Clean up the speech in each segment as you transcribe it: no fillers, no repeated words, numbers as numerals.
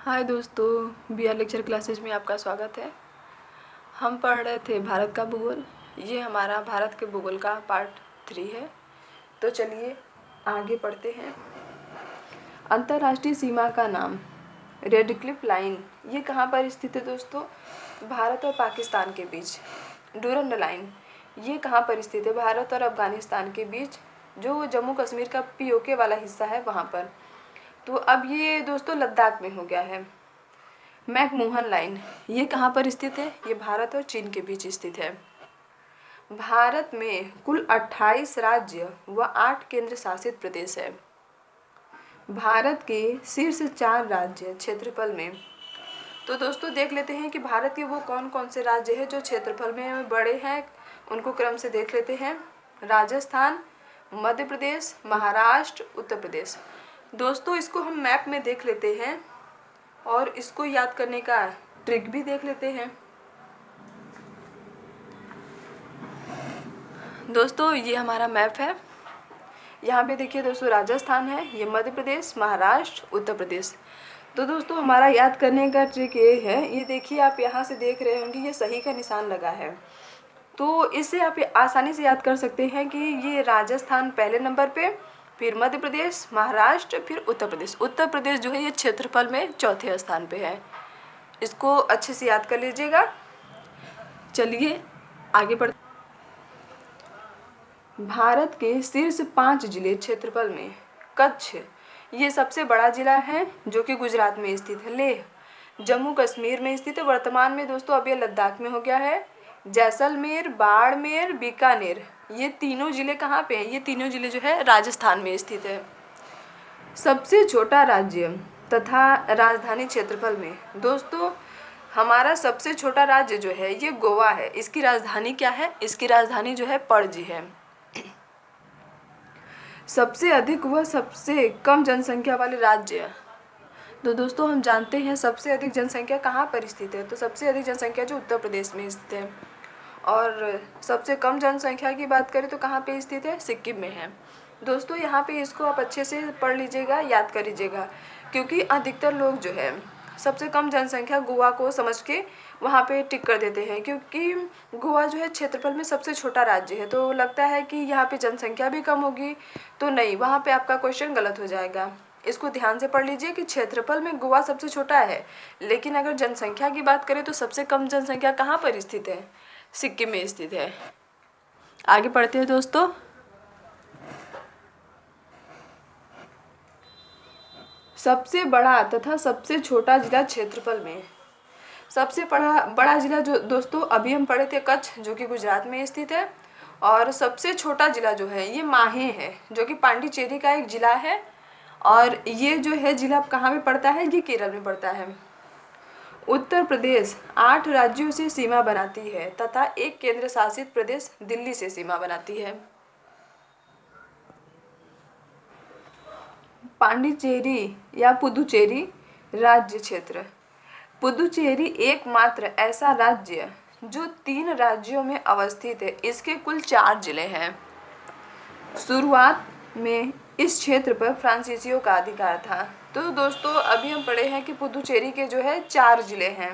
हाय दोस्तों, B are lecture classes में आपका स्वागत है। हम पढ़ रहे थे भारत का भूगोल। ये हमारा भारत के भूगोल का पार्ट 3 है। तो चलिए आगे पढ़ते हैं। अंतर्राष्ट्रीय सीमा का नाम रेड क्लिफ लाइन, ये कहाँ पर स्थित है दोस्तों? भारत और पाकिस्तान के बीच। डूरंड लाइन, ये कहाँ पर स्थित है? भारत और अफगानिस्तान के बीच, जो जम्मू कश्मीर का पीओके वाला हिस्सा है वहाँ पर। तो अब ये दोस्तों लद्दाख में हो गया है। मैकमोहन लाइन, ये कहाँ पर स्थित है? ये भारत और चीन के बीच स्थित है। भारत में कुल 28 राज्य व 8 केंद्र शासित प्रदेश है। भारत के शीर्ष 4 राज्य क्षेत्रफल में। तो दोस्तों देख लेते हैं कि भारत के वो कौन कौन से राज्य हैं जो क्षेत्रफल में बड़े हैं। उनको क्रम से देख लेते हैं। राजस्थान, मध्य प्रदेश, महाराष्ट्र, उत्तर प्रदेश। दोस्तों इसको हम मैप में देख लेते हैं और इसको याद करने का ट्रिक भी देख लेते हैं। दोस्तों ये हमारा मैप है। यहाँ पे देखिए दोस्तों राजस्थान है, ये मध्य प्रदेश, महाराष्ट्र, उत्तर प्रदेश। तो दोस्तों हमारा याद करने का ट्रिक ये है, ये देखिए आप यहाँ से देख रहे होंगे ये सही का निशान लगा है। तो इससे आप आसानी से याद कर सकते हैं कि ये राजस्थान पहले नंबर पे, फिर मध्य प्रदेश, महाराष्ट्र, फिर उत्तर प्रदेश। उत्तर प्रदेश जो है ये क्षेत्रफल में चौथे स्थान पे है। इसको अच्छे से याद कर लीजिएगा। चलिए आगे बढ़। भारत के शीर्ष 5 जिले क्षेत्रफल में कच्छ ये सबसे बड़ा जिला है, जो कि गुजरात में स्थित है। लेह जम्मू कश्मीर में स्थित है। वर्तमान में दोस्तों अब ये लद्दाख में हो गया है। जैसलमेर, बाड़मेर, बीकानेर, ये तीनों जिले कहाँ पे हैं? ये तीनों जिले जो है राजस्थान में स्थित है। सबसे छोटा राज्य तथा राजधानी क्षेत्रफल में दोस्तों हमारा सबसे छोटा राज्य जो है ये गोवा है। इसकी राजधानी क्या है? इसकी राजधानी जो है पणजी है। सबसे अधिक व सबसे कम जनसंख्या वाले राज्य। तो दोस्तों हम जानते हैं सबसे अधिक जनसंख्या कहाँ पर स्थित है? तो सबसे अधिक जनसंख्या जो उत्तर प्रदेश में स्थित है। और सबसे कम जनसंख्या की बात करें तो कहाँ पे स्थित है? सिक्किम में है। दोस्तों यहाँ पे इसको आप अच्छे से पढ़ लीजिएगा, याद कर लीजिएगा, क्योंकि अधिकतर लोग जो है सबसे कम जनसंख्या गोवा को समझ के वहाँ पे टिक कर देते हैं, क्योंकि गोवा जो है क्षेत्रफल में सबसे छोटा राज्य है। तो लगता है कि यहाँ पे जनसंख्या भी कम होगी, तो नहीं, वहाँ पे आपका क्वेश्चन गलत हो जाएगा। इसको ध्यान से पढ़ लीजिए कि क्षेत्रफल में गोवा सबसे छोटा है, लेकिन अगर जनसंख्या की बात करें तो सबसे कम जनसंख्या कहाँ पर स्थित है? सिक्किम में स्थित है। आगे पढ़ते हैं दोस्तों। सबसे बड़ा तथा सबसे छोटा जिला क्षेत्रफल में। सबसे बड़ा जिला जो दोस्तों अभी हम पढ़े थे कच्छ, जो कि गुजरात में स्थित है। और सबसे छोटा जिला जो है ये माहे है, जो कि पांडिचेरी का एक जिला है। और ये जो है जिला कहाँ में पड़ता है? ये केरल में पड़ता है। उत्तर प्रदेश 8 राज्यों से सीमा बनाती है तथा एक केंद्र शासित प्रदेश दिल्ली से सीमा बनाती है। पांडिचेरी या पुदुचेरी राज्य क्षेत्र। पुदुचेरी एकमात्र ऐसा राज्य जो 3 राज्यों में अवस्थित है। इसके कुल 4 जिले हैं। शुरुआत में इस क्षेत्र पर फ्रांसीसियों का अधिकार था। तो दोस्तों अभी हम पढ़े हैं कि पुदुचेरी के जो है 4 जिले हैं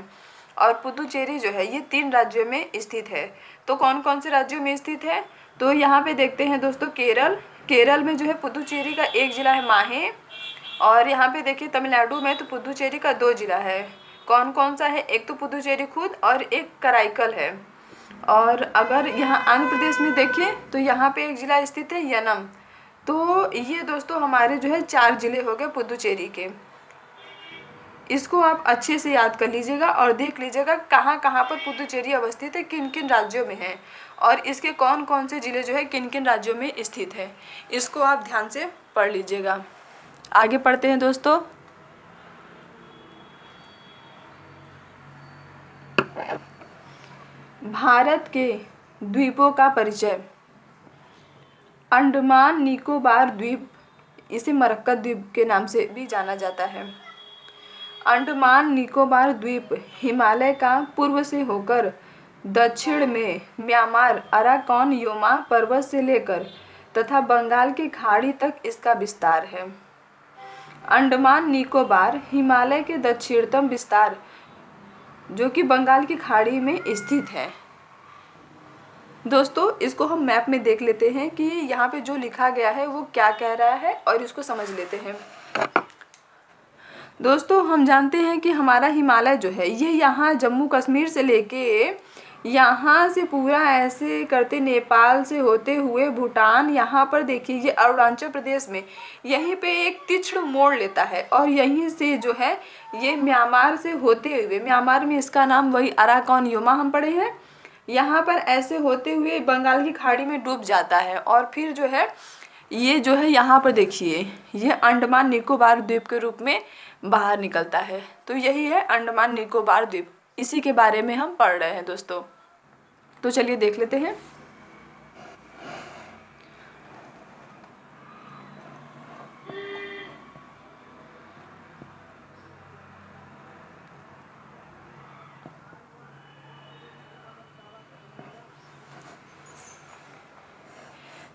और पुदुचेरी जो है ये 3 राज्यों में स्थित है। तो कौन कौन से राज्यों में स्थित है? तो यहाँ पे देखते हैं दोस्तों केरल में जो है पुदुचेरी का एक जिला है माहे। और यहाँ पे देखिए तमिलनाडु में तो पुदुचेरी का 2 जिला है। कौन कौन सा है? एक तो पुदुचेरी खुद और एक कराईकल है। और अगर यहाँ आंध्र प्रदेश में देखें तो यहाँ पे एक जिला स्थित है यनम। तो ये दोस्तों हमारे जो है 4 जिले हो गए पुदुचेरी के। इसको आप अच्छे से याद कर लीजिएगा और देख लीजिएगा कहाँ कहाँ पर पुदुचेरी अवस्थित है, किन किन राज्यों में है, और इसके कौन कौन से जिले जो है किन किन राज्यों में स्थित है। इसको आप ध्यान से पढ़ लीजिएगा। आगे पढ़ते हैं दोस्तों। भारत के द्वीपों का परिचय। अंडमान निकोबार द्वीप, इसे मरक्कत द्वीप के नाम से भी जाना जाता है। अंडमान निकोबार द्वीप हिमालय का पूर्व से होकर दक्षिण में म्यांमार अराकॉन योमा पर्वत से लेकर तथा बंगाल की खाड़ी तक इसका विस्तार है। अंडमान निकोबार हिमालय के दक्षिणतम विस्तार जो कि बंगाल की खाड़ी में स्थित है। दोस्तों इसको हम मैप में देख लेते हैं कि यहाँ पे जो लिखा गया है वो क्या कह रहा है और इसको समझ लेते हैं। दोस्तों हम जानते हैं कि हमारा हिमालय जो है ये यहाँ जम्मू कश्मीर से लेके यहाँ से पूरा ऐसे करते नेपाल से होते हुए भूटान, यहाँ पर देखिए ये अरुणाचल प्रदेश में यहीं पे एक तीक्ष्ण मोड़ लेता है और यहीं से जो है ये म्यांमार से होते हुए, म्यांमार में इसका नाम वही अराकन योमा हम पढ़े हैं, यहाँ पर ऐसे होते हुए बंगाल की खाड़ी में डूब जाता है और फिर जो है ये जो है यहाँ पर देखिए ये अंडमान निकोबार द्वीप के रूप में बाहर निकलता है। तो यही है अंडमान निकोबार द्वीप, इसी के बारे में हम पढ़ रहे हैं दोस्तों। तो चलिए देख लेते हैं।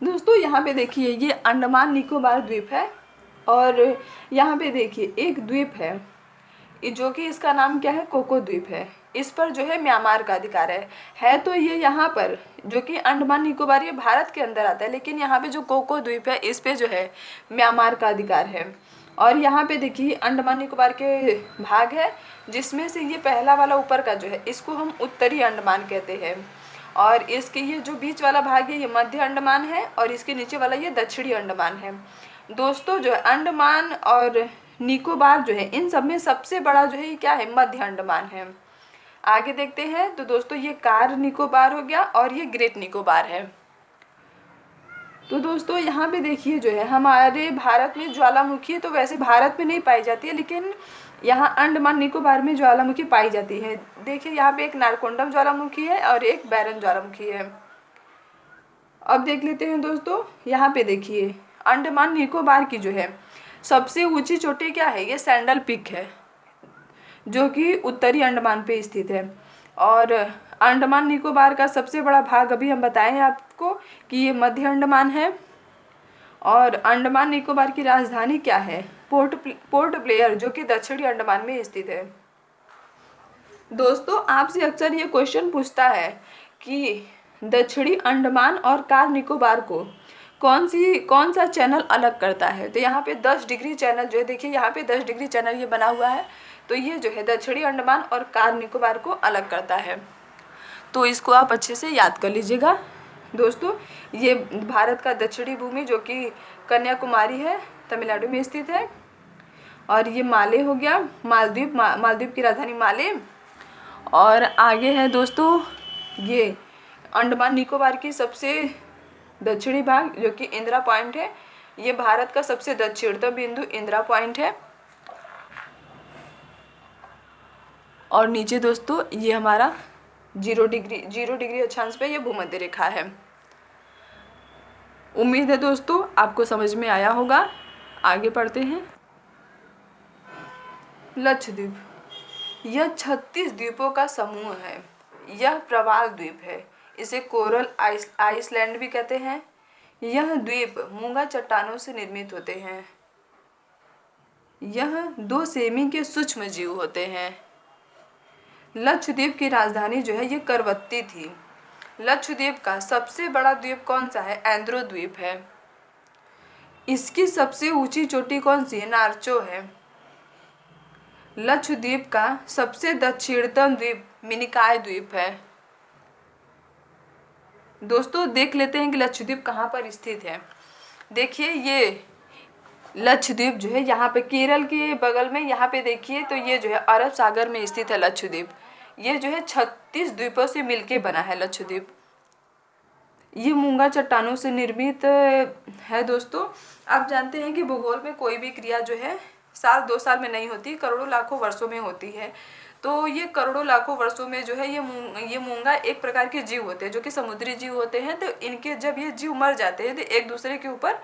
दोस्तों यहाँ पे देखिए ये अंडमान निकोबार द्वीप है और यहाँ पे देखिए एक द्वीप है जो कि इसका नाम क्या है, कोको द्वीप है। इस पर जो है म्यांमार का अधिकार है तो ये यहाँ पर जो कि अंडमान निकोबार ये भारत के अंदर आता है, लेकिन यहाँ पे जो कोको द्वीप है इस पे जो है म्यांमार का अधिकार है। और यहाँ पे देखिए अंडमान निकोबार के भाग है जिसमें से ये पहला वाला ऊपर का जो है इसको हम उत्तरी अंडमान कहते हैं और इसके ये जो बीच वाला भाग है ये मध्य अंडमान है और इसके नीचे वाला ये दक्षिणी अंडमान है। दोस्तों जो है अंडमान और निकोबार जो है इन सब में सबसे बड़ा जो है ये क्या है, मध्य अंडमान है। आगे देखते हैं तो दोस्तों ये कार निकोबार हो गया और ये ग्रेट निकोबार है। तो दोस्तों यहाँ पे देखिए जो है हमारे भारत में ज्वालामुखी तो वैसे भारत में नहीं पाई जाती है, लेकिन यहाँ अंडमान निकोबार में ज्वालामुखी पाई जाती है। देखिए यहाँ पे एक नारकोंडम ज्वालामुखी है और एक बैरन ज्वालामुखी है। अब देख लेते हैं दोस्तों, यहाँ पे देखिए अंडमान निकोबार की जो है सबसे ऊंची चोटी क्या है, ये सैंडल पीक है जो कि उत्तरी अंडमान पे स्थित है। और अंडमान निकोबार का सबसे बड़ा भाग अभी हम बताए हैं आपको कि ये मध्य अंडमान है। और अंडमान निकोबार की राजधानी क्या है, पोर्ट ब्लेयर जो कि दक्षिणी अंडमान में स्थित है। दोस्तों आपसे अक्सर ये क्वेश्चन पूछता है कि दक्षिणी अंडमान और कार निकोबार को कौन सा चैनल अलग करता है। तो यहाँ पे 10 डिग्री चैनल जो है देखिए यहाँ पे 10 डिग्री चैनल ये बना हुआ है, तो ये जो है दक्षिणी अंडमान और कार निकोबार को अलग करता है। तो इसको आप अच्छे से याद कर लीजिएगा। दोस्तों ये भारत का दक्षिणी भूमि जो कि कन्याकुमारी है, तमिलनाडु में स्थित है। और ये माले हो गया, मालदीव, मालदीव की राजधानी माले। और आगे है दोस्तों ये अंडमान निकोबार की सबसे दक्षिणी भाग जो कि इंदिरा पॉइंट है, ये भारत का सबसे दक्षिणतम बिंदु इंदिरा पॉइंट है। और नीचे दोस्तों ये हमारा 0 डिग्री अक्षांश पे ये भूमध्य रेखा है। उम्मीद है दोस्तों आपको समझ में आया होगा। आगे पढ़ते हैं। लक्षद्वीप, यह 36 द्वीपों का समूह है। यह प्रवाल द्वीप है, इसे कोरल आइसलैंड भी कहते हैं। यह द्वीप मूंगा चट्टानों से निर्मित होते हैं। यह 2 सेमी के सूक्ष्म जीव होते हैं। लक्षद्वीप की राजधानी जो है ये करवत्ती थी। लक्षद्वीप का सबसे बड़ा द्वीप कौन सा है, एंद्रो द्वीप है। इसकी सबसे ऊंची चोटी कौन सी है, नार्चो है। लक्षद्वीप का सबसे दक्षिणतम द्वीप मिनिकॉय द्वीप है। दोस्तों देख लेते हैं कि लक्षद्वीप कहाँ पर स्थित है। देखिए ये लक्षद्वीप जो है यहाँ पे केरल के बगल में, यहाँ पे देखिए तो ये जो है अरब सागर में स्थित है लक्षद्वीप। ये जो है 36 द्वीपों से मिलके बना है लक्षद्वीप। ये मूंगा चट्टानों से निर्मित है। दोस्तों आप जानते हैं कि भूगोल में कोई भी क्रिया जो है साल 2 साल में नहीं होती, करोड़ों लाखों वर्षों में होती है। तो ये करोड़ों लाखों वर्षों में जो है ये मूंगा एक प्रकार के जीव होते हैं जो कि समुद्री जीव होते हैं। तो इनके जब ये जीव मर जाते हैं तो एक दूसरे के ऊपर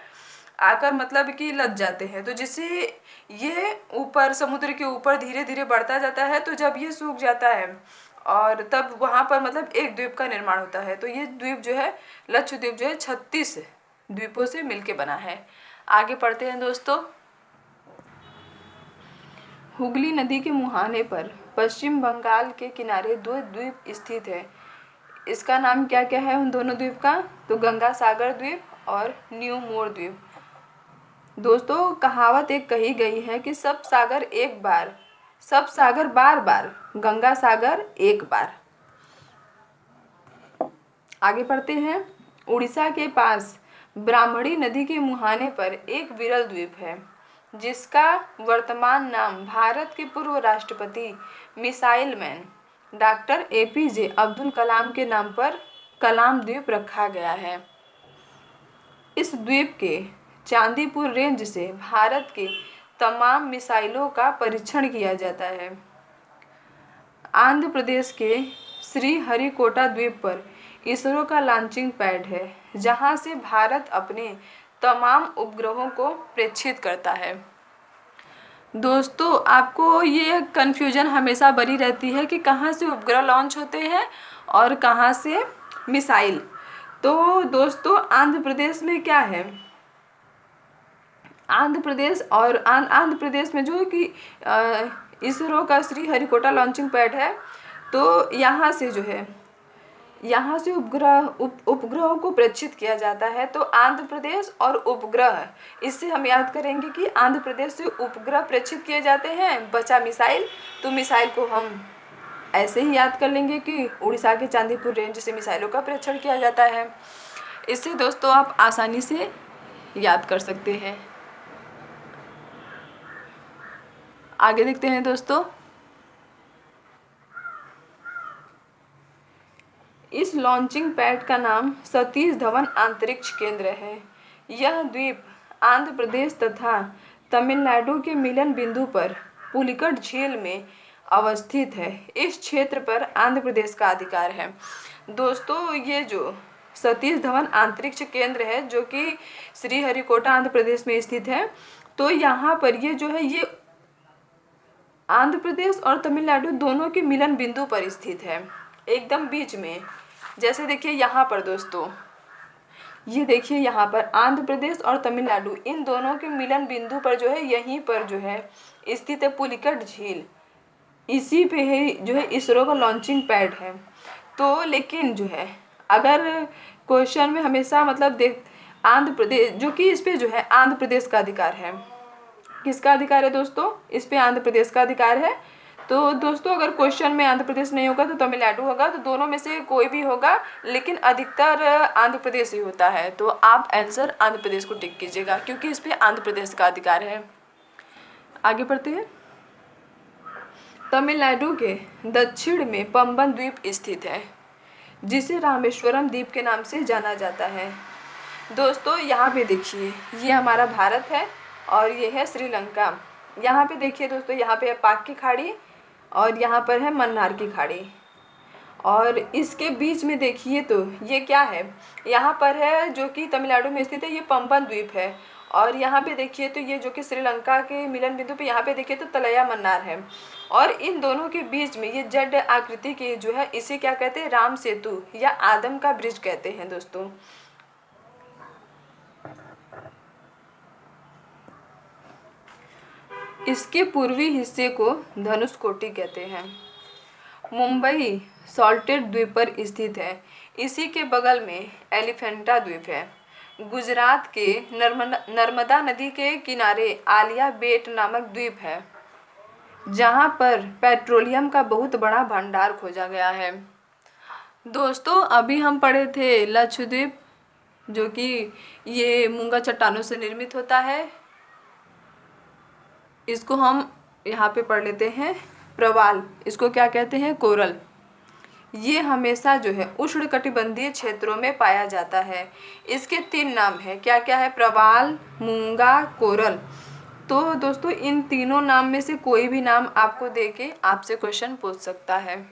आकर मतलब कि लग जाते हैं, तो जिससे ये ऊपर समुद्र के ऊपर धीरे धीरे बढ़ता जाता है। तो जब ये सूख जाता है और तब वहाँ पर मतलब एक द्वीप का निर्माण होता है। तो ये द्वीप जो है लक्षद्वीप जो है 36 द्वीपों से मिलके बना है। आगे पढ़ते हैं दोस्तों। हुगली नदी के मुहाने पर पश्चिम बंगाल के किनारे दो द्वीप स्थित है। इसका नाम क्या क्या है उन दोनों द्वीप का? तो गंगा सागर द्वीप और न्यू मोर द्वीप। दोस्तों, कहावत एक कही गई है कि सब सागर बार बार, गंगा सागर एक बार। आगे पढ़ते हैं। उड़ीसा के पास ब्राह्मणी नदी के मुहाने पर एक विरल द्वीप है जिसका वर्तमान नाम भारत के पूर्व राष्ट्रपति missile man doctor APJ Abdul Kalam के नाम पर कलाम द्वीप रखा गया है। इस द्वीप के चांदीपुर रेंज से भारत के तमाम मिसाइलों का परीक्षण किया जाता है। आंध्र प्रदेश के श्रीहरिकोटा द्वीप पर इसरो का लॉन्चिंग पैड है जहां से भारत अपने तमाम उपग्रहों को प्रेक्षित करता है। दोस्तों, आपको ये कन्फ्यूजन हमेशा बनी रहती है कि कहाँ से उपग्रह लॉन्च होते हैं और कहाँ से मिसाइल। तो दोस्तों, आंध्र प्रदेश में क्या है, आंध्र प्रदेश में जो है कि इसरो का श्रीहरिकोटा लॉन्चिंग पैड है। तो यहाँ से उपग्रहों को प्रेक्षित किया जाता है। तो आंध्र प्रदेश और उपग्रह, इससे हम याद करेंगे कि आंध्र प्रदेश से उपग्रह प्रेक्षित किए जाते हैं, बचा मिसाइल। तो मिसाइल को हम ऐसे ही याद कर लेंगे कि उड़ीसा के चांदीपुर रेंज से मिसाइलों का परीक्षण किया जाता है। इससे दोस्तों आप आसानी से याद कर सकते हैं। आगे देखते हैं दोस्तों। इस लॉन्चिंग पैड का नाम सतीश धवन अंतरिक्ष केंद्र है। यह द्वीप आंध्र प्रदेश तथा तमिलनाडु के मिलन बिंदु पर पुलिकट झील में अवस्थित है। इस क्षेत्र पर आंध्र प्रदेश का अधिकार है। दोस्तों, ये जो सतीश धवन अंतरिक्ष केंद्र है जो कि श्रीहरिकोटा आंध्र प्रदेश में स्थित है, तो यहाँ पर ये जो है ये आंध्र प्रदेश और तमिलनाडु दोनों के मिलन बिंदु पर स्थित है, एकदम बीच में। जैसे देखिए यहाँ पर दोस्तों, ये देखिए यहाँ पर आंध्र प्रदेश और तमिलनाडु इन दोनों के मिलन बिंदु पर जो है यहीं पर जो है स्थित है पुलिकट झील। इसी पे है जो है इसरो का लॉन्चिंग पैड है। तो लेकिन जो है अगर क्वेश्चन में हमेशा मतलब आंध्र प्रदेश, जो कि इस पे जो है आंध्र प्रदेश का अधिकार है। किसका अधिकार है दोस्तों? इस पे आंध्र प्रदेश का अधिकार है। तो दोस्तों, अगर क्वेश्चन में आंध्र प्रदेश नहीं होगा तो तमिलनाडु होगा, तो दोनों में से कोई भी होगा, लेकिन अधिकतर आंध्र प्रदेश ही होता है। तो आप आंसर आंध्र प्रदेश को टिक कीजिएगा क्योंकि इस पे आंध्र प्रदेश का अधिकार है। आगे बढ़ते हैं। तमिलनाडु के दक्षिण में पंबन द्वीप स्थित है जिसे रामेश्वरम द्वीप के नाम से जाना जाता है। दोस्तों, यहाँ पे देखिए, ये हमारा भारत है और ये है श्रीलंका। यहाँ पे देखिए दोस्तों, यहाँ पे है पाक की खाड़ी और यहाँ पर है मन्नार की खाड़ी, और इसके बीच में देखिए तो ये क्या है, यहाँ पर है जो कि तमिलनाडु में स्थित है, ये पंबन द्वीप है। और यहाँ पे देखिए तो ये जो कि श्रीलंका के मिलन बिंदु पे यहाँ पे देखिए तो तलैया मन्नार है। और इन दोनों के बीच में ये जेड आकृति की जो है, इसे क्या कहते हैं? राम सेतु या आदम का ब्रिज कहते हैं दोस्तों। इसके पूर्वी हिस्से को धनुषकोटि कहते हैं। मुंबई सॉल्टेड द्वीप पर स्थित है। इसी के बगल में एलिफेंटा द्वीप है। गुजरात के नर्मदा नदी के किनारे आलिया बेट नामक द्वीप है जहां पर पेट्रोलियम का बहुत बड़ा भंडार खोजा गया है। दोस्तों, अभी हम पढ़े थे लक्षद्वीप, जो कि ये मूंगा चट्टानों से निर्मित होता है। इसको हम यहाँ पे पढ़ लेते हैं प्रवाल। इसको क्या कहते हैं? कोरल। ये हमेशा जो है उष्णकटिबंधीय क्षेत्रों में पाया जाता है। इसके 3 नाम है। क्या क्या है? प्रवाल, मूंगा, कोरल। तो दोस्तों, इन तीनों नाम में से कोई भी नाम आपको देके आपसे क्वेश्चन पूछ सकता है।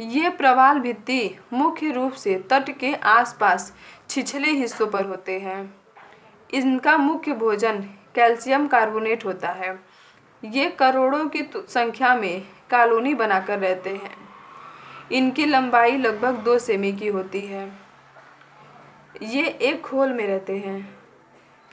ये प्रवाल भित्ति मुख्य रूप से तट के आसपास छिछले हिस्सों पर होते हैं। इनका मुख्य भोजन कैल्शियम कार्बोनेट होता है। ये करोड़ों की संख्या में कॉलोनी बनाकर रहते हैं। इनकी लंबाई लगभग 2 सेमी की होती है। ये एक खोल में रहते हैं।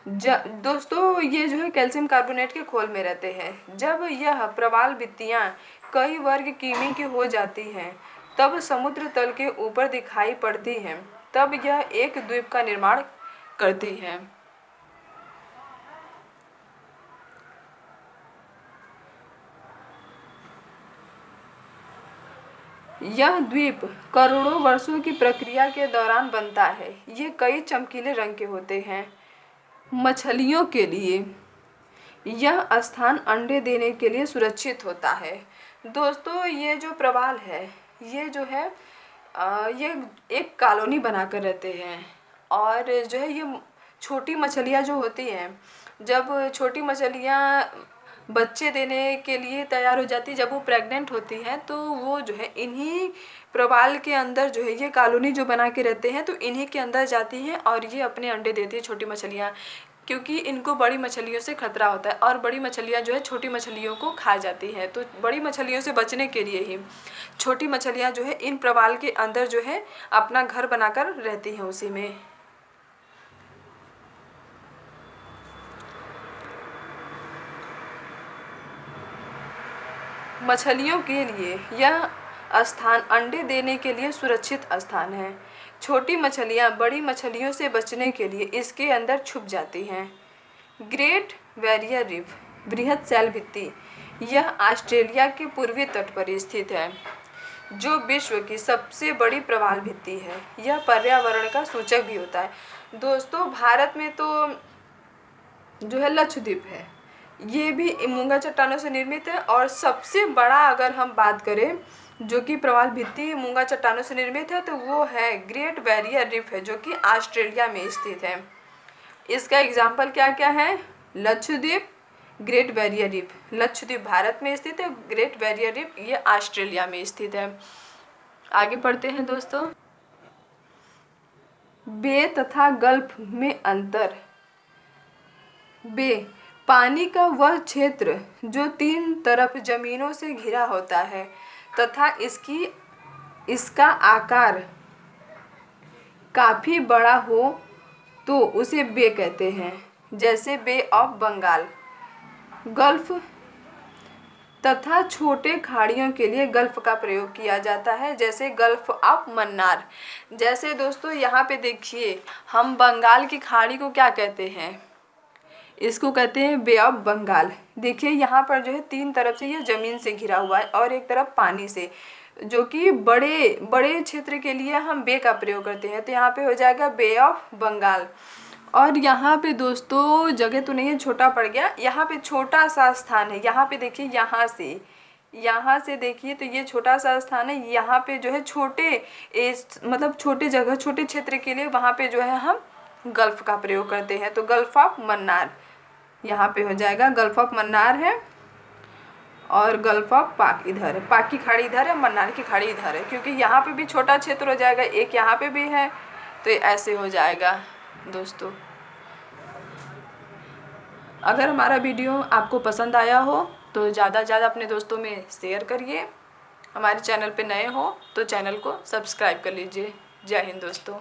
दोस्तों ये जो है कैल्शियम कार्बोनेट के खोल में रहते हैं। जब यह प्रवाल भित्तियां कई वर्ग किमी की हो जाती हैं तब समुद्र तल के ऊपर दिखाई पड़ती हैं, तब यह एक द्वीप का निर्माण करती हैं। यह द्वीप करोड़ों वर्षों की प्रक्रिया के दौरान बनता है। ये कई चमकीले रंग के होते हैं। मछलियों के लिए यह स्थान अंडे देने के लिए सुरक्षित होता है। दोस्तों ये जो प्रवाल है, ये जो है ये एक कॉलोनी बनाकर रहते हैं। और जो है ये छोटी मछलियाँ जो होती हैं, जब छोटी मछलियाँ बच्चे देने के लिए तैयार हो जाती, जब वो प्रेग्नेंट होती हैं तो वो जो है इन्हीं प्रवाल के अंदर जो है ये कॉलोनी जो बना के रहते हैं, तो इन्हीं के अंदर जाती हैं और ये अपने अंडे देती है छोटी मछलियाँ, क्योंकि इनको बड़ी मछलियों से खतरा होता है और बड़ी मछलियाँ जो है छोटी मछलियों को खा जाती हैं। तो बड़ी मछलियों से बचने के लिए ही छोटी मछलियाँ जो है इन प्रवाल के अंदर जो है अपना घर बनाकर रहती हैं उसी में। मछलियों के लिए यह स्थान अंडे देने के लिए सुरक्षित स्थान है। छोटी मछलियाँ बड़ी मछलियों से बचने के लिए इसके अंदर छुप जाती हैं। ग्रेट बैरियर रीफ बृहद शैल भित्ति, यह ऑस्ट्रेलिया के पूर्वी तट पर स्थित है, जो विश्व की सबसे बड़ी प्रवाल भित्ति है। यह पर्यावरण का सूचक भी होता है। दोस्तों भारत में तो जो है लक्षद्वीप है, ये भी मूंगा चट्टानों से निर्मित है। और सबसे बड़ा अगर हम बात करें जो कि प्रवाल भित्ति मूंगा चट्टानों से निर्मित है, तो वो है ग्रेट बैरियर रीफ है, जो कि ऑस्ट्रेलिया में स्थित है। इसका एग्जाम्पल क्या क्या है? Lakshadweep, great barrier reef. Lakshadweep Bharat में स्थित है, ग्रेट बैरियर रीफ ये ऑस्ट्रेलिया में स्थित है। आगे पढ़ते हैं दोस्तों। बे तथा गल्फ में अंतर। बे पानी का वह क्षेत्र जो तीन तरफ जमीनों से घिरा होता है तथा इसका आकार काफ़ी बड़ा हो तो उसे बे कहते हैं, जैसे बे ऑफ बंगाल। गल्फ तथा छोटे खाड़ियों के लिए गल्फ का प्रयोग किया जाता है, जैसे गल्फ ऑफ मन्नार। जैसे दोस्तों यहाँ पे देखिए, हम बंगाल की खाड़ी को क्या कहते हैं? इसको कहते हैं बे ऑफ बंगाल। देखिए यहाँ पर जो है तीन तरफ से ये ज़मीन से घिरा हुआ है और एक तरफ पानी से, जो कि बड़े बड़े क्षेत्र के लिए हम बे का प्रयोग करते हैं। तो यहाँ पे हो जाएगा बे ऑफ बंगाल। और यहाँ पे दोस्तों जगह तो नहीं है, छोटा पड़ गया, यहाँ पे छोटा सा स्थान है। यहाँ पे देखिए, यहाँ से देखिए तो ये छोटा सा स्थान है। यहाँ पे जो है मतलब छोटे जगह, छोटे क्षेत्र के लिए वहाँ पे जो है हम गल्फ का प्रयोग करते हैं। तो गल्फ ऑफ मन्नार यहाँ पे हो जाएगा, गल्फ ऑफ मन्नार है। और गल्फ ऑफ पाक इधर है, पाक की खाड़ी इधर है, मन्नार की खाड़ी इधर है, क्योंकि यहाँ पे भी छोटा क्षेत्र हो जाएगा, एक यहाँ पे भी है, तो ऐसे हो जाएगा। दोस्तों अगर हमारा वीडियो आपको पसंद आया हो तो ज़्यादा से ज़्यादा अपने दोस्तों में शेयर करिए। हमारे चैनल पे नए हो तो चैनल को सब्सक्राइब कर लीजिए। जय हिंद दोस्तों।